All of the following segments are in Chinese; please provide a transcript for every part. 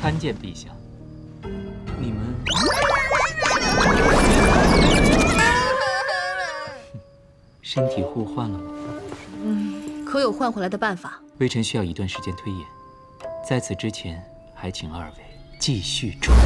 参见陛下。你们身体互换了吗？可有换回来的办法？微臣需要一段时间推演，在此之前，还请二位继续处理。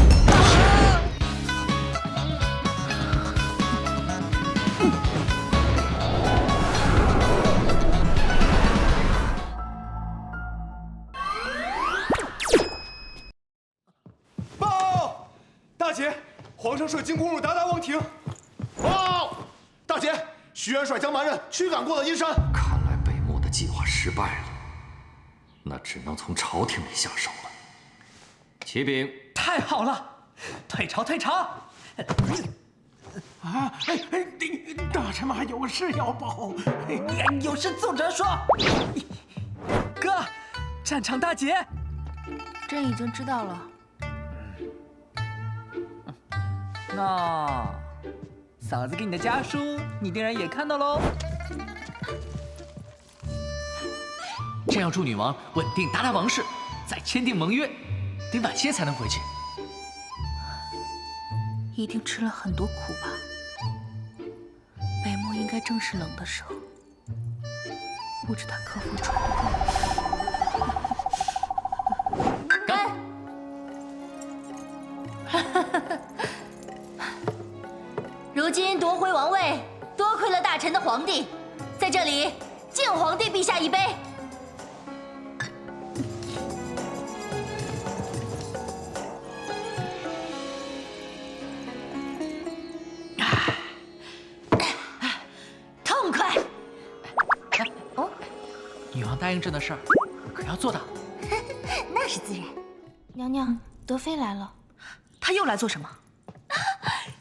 报，大姐，皇上率金弓入鞑靼王庭。报，大姐，徐元帅将蛮人驱赶过了阴山。看来北漠的计划失败了，那只能从朝廷里下手了。启禀，太好了，退朝退朝！啊，大臣们有事要报。你有事奏折说。哥，战场大捷。朕已经知道了。那嫂子给你的家书，你定然也看到喽。朕要助女王稳定鞑靼王室，再签订盟约，得晚些才能回去。一定吃了很多苦吧？北漠应该正是冷的时候，不知他可否喘得过来。如今夺回王位，多亏了大臣的皇帝，在这里敬皇帝陛下一杯。痛快！哦，女王答应朕的事儿，可要做到。那是自然。娘娘，德妃来了。她又来做什么？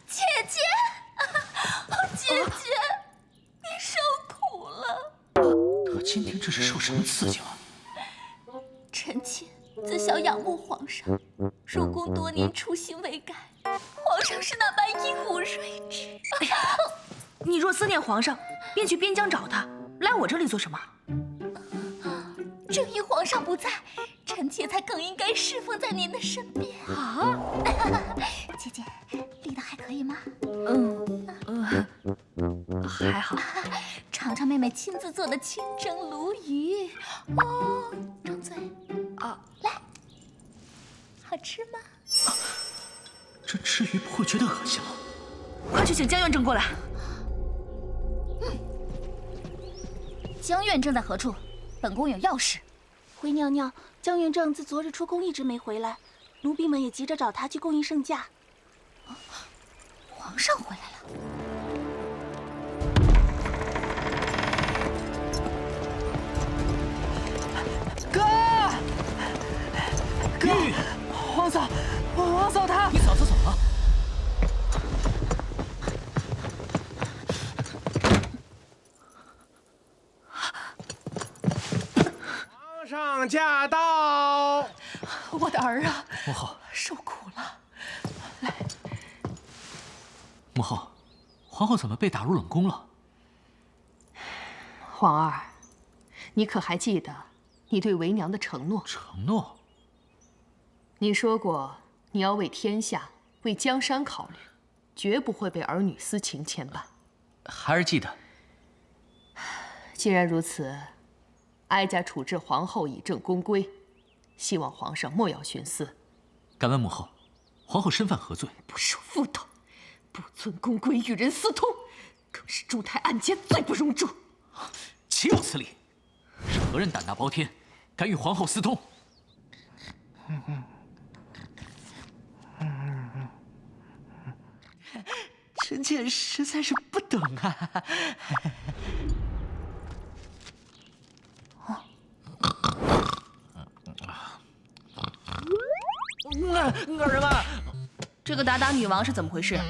姐姐，姐姐，你受苦了。她今天这是受什么刺激了？臣妾自小仰慕皇上，入宫多年，初心未改。皇上是那般英武睿智。哎呀，你若思念皇上，便去边疆找他，来我这里做什么？正因皇上不在，臣妾才更应该侍奉在您的身边啊！姐姐，立得还可以吗？还好。尝尝妹妹亲自做的清蒸鲈鱼。哦，张嘴。啊，来，好吃吗？朕吃鱼不会觉得恶心吗？快去请江院正过来。江院正在何处？本宫有要事。回娘娘，江元正自昨日出宫一直没回来，奴婢们也急着找他去供应圣驾。皇上回来了。哥，皇嫂，皇嫂她……你嫂子怎么了？皇上驾到！我的儿啊，母后受苦了。来，母后，皇后怎么被打入冷宫了？皇儿，你可还记得你对为娘的承诺？承诺？你说过你要为天下、为江山考虑，绝不会被儿女私情牵绊。孩儿记得。既然如此，哀家处置皇后以正宫规，希望皇上莫要徇私。敢问母后，皇后身犯何罪？不守妇道，不遵宫规，与人私通，更是筑台案件，罪不容诛。岂有此理！是何人胆大包天，敢与皇后私通？臣妾实在是不懂啊。儿人们，这个鞑靼女王是怎么回事？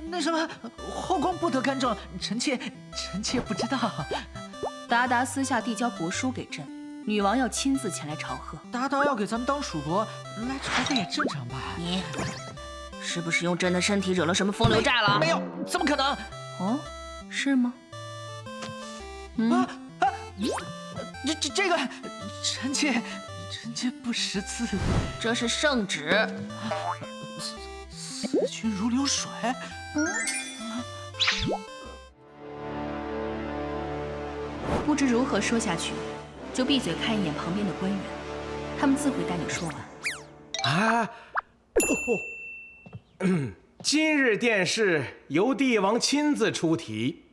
那什么，后宫不得干政，臣妾不知道。鞑靼私下递交国书给朕，女王要亲自前来朝贺。鞑靼要给咱们当属国，来朝贺也正常吧？你是不是用朕的身体惹了什么风流债了？没有，怎么可能？哦，是吗？这个，臣妾臣妾不识字。这是圣旨。思君如流水。不知如何说下去，就闭嘴看一眼旁边的官员，他们自会带你说完。啊，今日殿试由帝王亲自出题，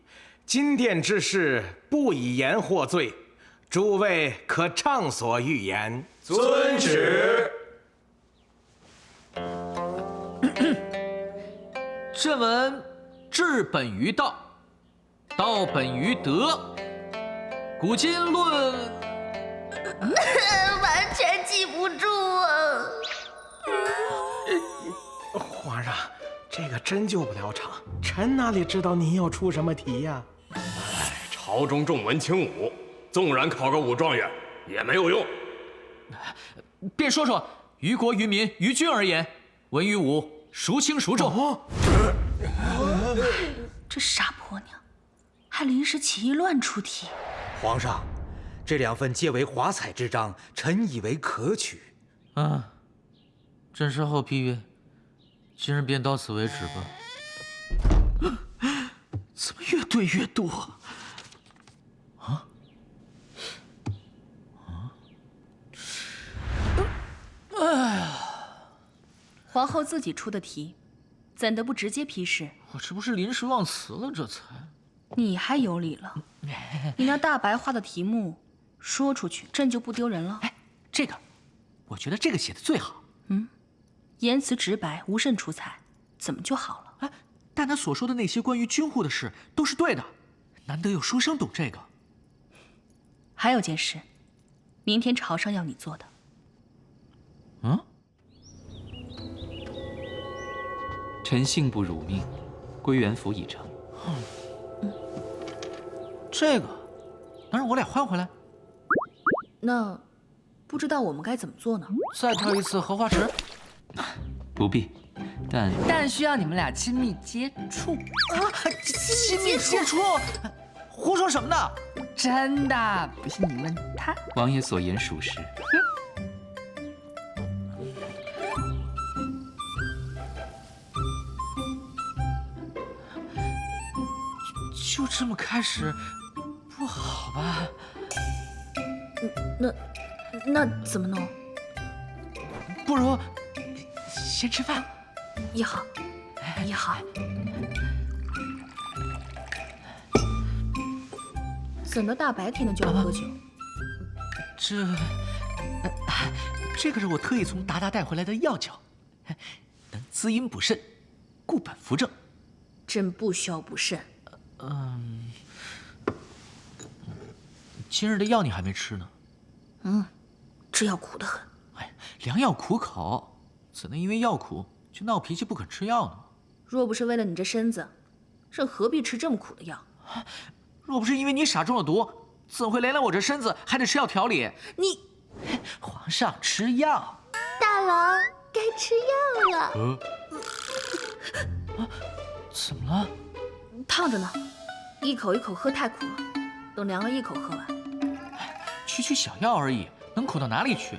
今殿之事不以言获罪，诸位可畅所欲言。遵旨。朕闻治本于道，道本于德。古今论，完全记不住啊！皇上，这个真救不了场，臣哪里知道您要出什么题呀？朝中重文轻武，纵然考个武状元也没有用。便说说于国于民于君而言，文与武孰轻孰重？这傻婆娘，还临时起意乱出题。皇上，这2份皆为华彩之章，臣以为可取。朕稍后批阅，今日便到此为止吧。怎么越对越多？皇后自己出的题，怎的不直接批示？我这不是临时忘词了，这才。你还有理了？你那大白话的题目说出去，朕就不丢人了。哎，这个，我觉得这个写的最好。言辞直白，无甚出彩，怎么就好了？哎，但他所说的那些关于军户的事都是对的，难得有书生懂这个。还有件事，明天朝上要你做的。臣幸不辱命，归元府已成。这个能让我俩换回来？那不知道我们该怎么做呢？再跳一次荷花池？不必，但需要你们俩亲密接触。亲密接触？胡说什么呢？真的，不信你问他。王爷所言属实。就这么开始，不好吧？那怎么弄？不如先吃饭。也好，也好。怎的大白天的就要喝酒？这个是我特意从达达带回来的药酒，能滋阴补肾，固本扶正。朕不需要补肾。今日的药你还没吃呢。这药苦得很。哎，良药苦口，怎能因为药苦就闹脾气不肯吃药呢？若不是为了你这身子，朕何必吃这么苦的药？若不是因为你傻中了毒，怎会连累我这身子还得吃药调理？你，皇上吃药。大郎该吃药了。怎么了？烫着呢，一口一口喝太苦了，等凉了一口喝完。区小药而已，能苦到哪里去？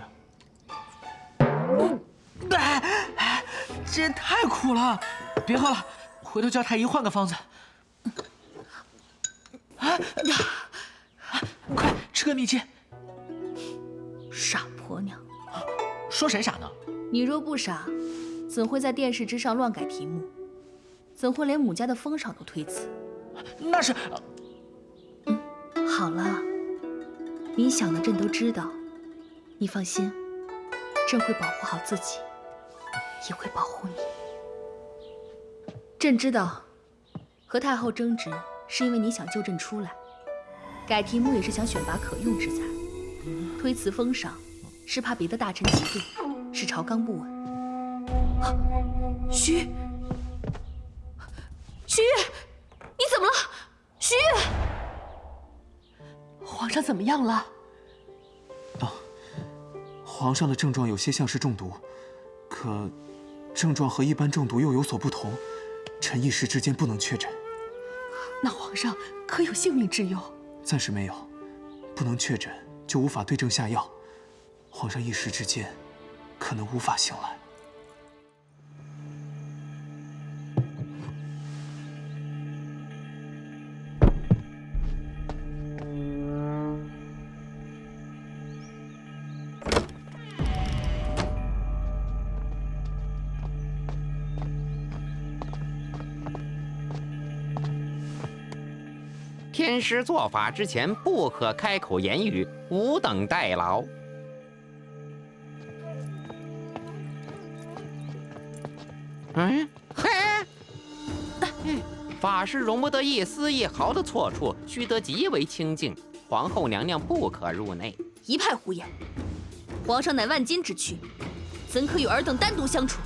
这也太苦了，别喝了，回头叫太医换个方子。快吃个蜜饯。傻婆娘，说谁傻呢？你若不傻，怎会在殿试之上乱改题目？怎会连母家的封赏都推辞？那是……好了，你想的朕都知道，你放心，朕会保护好自己，也会保护你。朕知道，和太后争执是因为你想救朕出来，改题目也是想选拔可用之才，推辞封赏是怕别的大臣嫉妒，使朝纲不稳。徐玉，你怎么了？徐玉，皇上怎么样了？皇上的症状有些像是中毒，可症状和一般中毒又有所不同，臣一时之间不能确诊。那皇上可有性命之忧？暂时没有，不能确诊就无法对症下药。皇上一时之间可能无法醒来。天师做法之前不可开口言语，吾等代劳。法师容不得一丝一毫的错处，须得极为清净。皇后娘娘不可入内。一派胡言！皇上乃万金之躯，怎可与尔等单独相处？